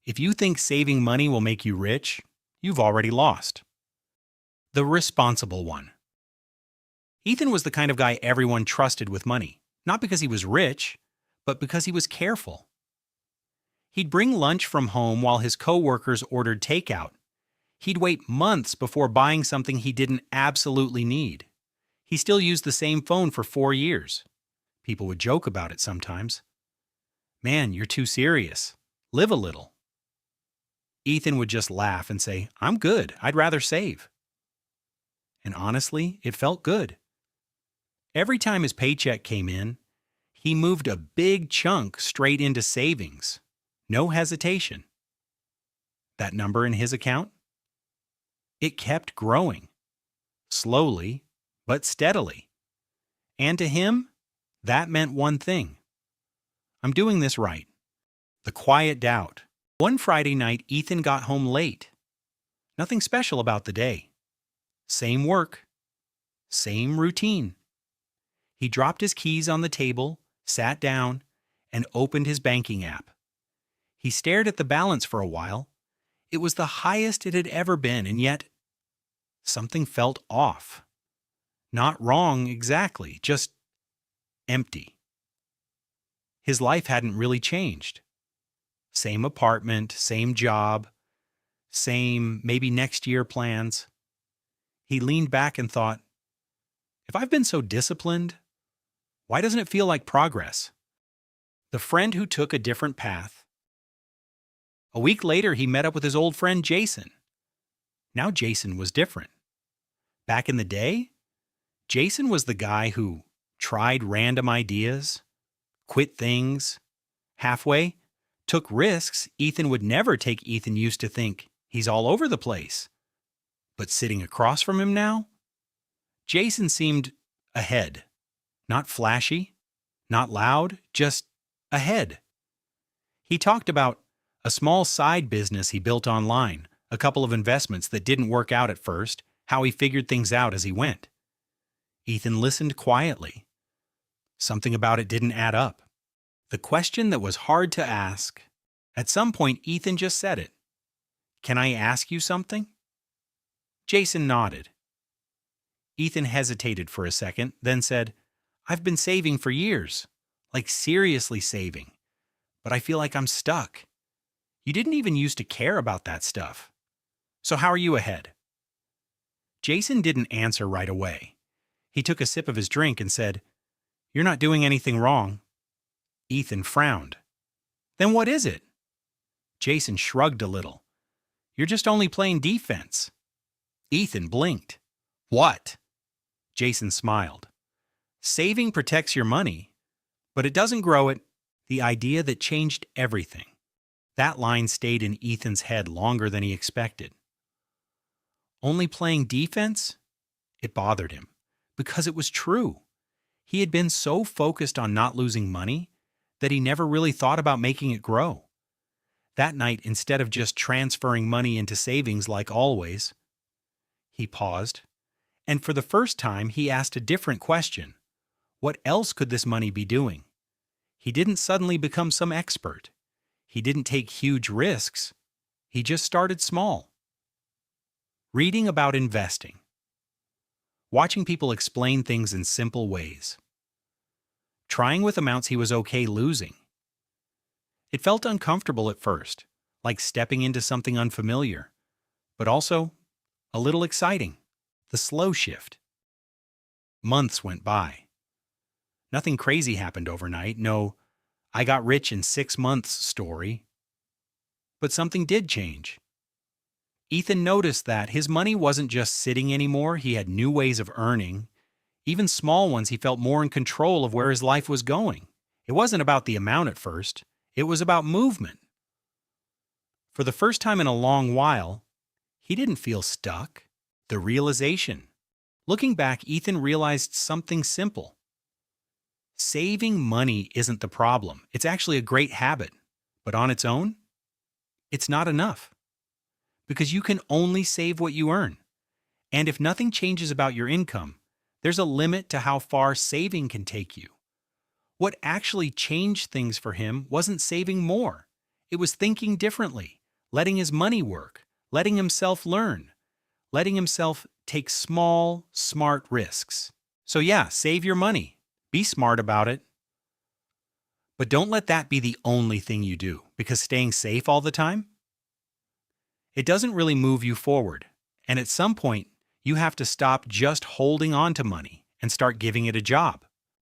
If you think saving money will make you rich, you've already lost. The responsible one. Ethan was the kind of guy everyone trusted with money, not because he was rich, but because he was careful. He'd bring lunch from home while his coworkers ordered takeout. He'd wait months before buying something he didn't absolutely need. He still used the same phone for 4 years. People would joke about it sometimes. "Man, you're too serious. Live a little." Ethan would just laugh and say, "I'm good. I'd rather save." And honestly, it felt good. Every time his paycheck came in, he moved a big chunk straight into savings. No hesitation. That number in his account? It kept growing. Slowly, but steadily. And to him, that meant one thing. I'm doing this right. The quiet doubt. One Friday night, Ethan got home late. Nothing special about the day. Same work. Same routine. He dropped his keys on the table, sat down, and opened his banking app. He stared at the balance for a while. It was the highest it had ever been, and yet something felt off. Not wrong exactly, just empty. His life hadn't really changed. Same apartment, same job, same maybe next year plans. He leaned back and thought, if I've been so disciplined, why doesn't it feel like progress? The friend who took a different path. A week later, he met up with his old friend Jason. Now Jason was different. Back in the day, Jason was the guy who tried random ideas, quit things, halfway, took risks Ethan would never take. Ethan used to think he's all over the place. But sitting across from him now, Jason seemed ahead. Not flashy, not loud, just ahead. He talked about a small side business he built online, a couple of investments that didn't work out at first, how he figured things out as he went. Ethan listened quietly. Something about it didn't add up. The question that was hard to ask. At some point, Ethan just said it. "Can I ask you something?" Jason nodded. Ethan hesitated for a second, then said, "I've been saving for years, like seriously saving, but I feel like I'm stuck. You didn't even used to care about that stuff. So how are you ahead?" Jason didn't answer right away. He took a sip of his drink and said, "You're not doing anything wrong." Ethan frowned. "Then what is it?" Jason shrugged a little. "You're just only playing defense." Ethan blinked. "What?" Jason smiled. "Saving protects your money, but it doesn't grow it." The idea that changed everything. That line stayed in Ethan's head longer than he expected. Only playing defense? It bothered him, because it was true. He had been so focused on not losing money that he never really thought about making it grow. That night, instead of just transferring money into savings like always, he paused, and for the first time he asked a different question. What else could this money be doing? He didn't suddenly become some expert. He didn't take huge risks. He just started small. Reading about investing. Watching people explain things in simple ways. Trying with amounts he was okay losing. It felt uncomfortable at first, like stepping into something unfamiliar, but also a little exciting. The slow shift. Months went by. Nothing crazy happened overnight. No, I got rich in 6 months story. But something did change. Ethan noticed that his money wasn't just sitting anymore. He had new ways of earning. Even small ones, he felt more in control of where his life was going. It wasn't about the amount at first. It was about movement. For the first time in a long while, he didn't feel stuck. The realization. Looking back, Ethan realized something simple. Saving money isn't the problem. It's actually a great habit. But on its own, it's not enough. Because you can only save what you earn. And if nothing changes about your income, there's a limit to how far saving can take you. What actually changed things for him wasn't saving more. It was thinking differently, letting his money work, letting himself learn, letting himself take small, smart risks. So yeah, save your money. Be smart about it. But don't let that be the only thing you do, because staying safe all the time, it doesn't really move you forward. And at some point, you have to stop just holding on to money and start giving it a job.